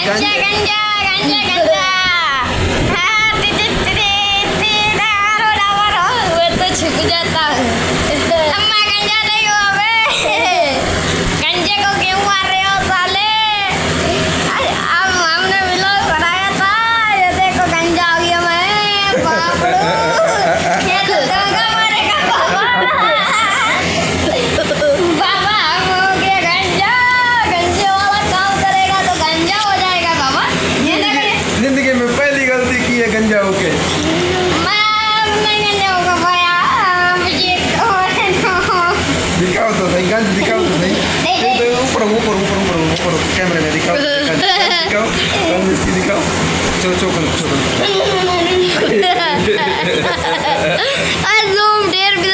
गंजा गंजा गंजा गंजा हाँ वो तो छुप जाता है अम्मा गंजा नहीं हो अबे गंजे को क्यों मार रहे हो साले अब हमने व्लॉग बनाया था ये देखो गंजा हो गया मैं बाबड़ू ये तो गंगा मारेगा बाबा बाबा हम हो गए गंजा गंजे वाला काम करेगा तो गंजा हो जाएगा बाबा ये देखिए जिंदगी में पहली गलती की है गंजा होके मैं गंजा होगा भैया मुझे दिखाओ तो सही गंज दिखाओ तो सही ये तो ऊपर ऊपर ऊपर ऊपर ऊपर कैमरे में दिखाओ दिखाओ गंज इसकी दिखाओ चलो चलो जूम ढेर भी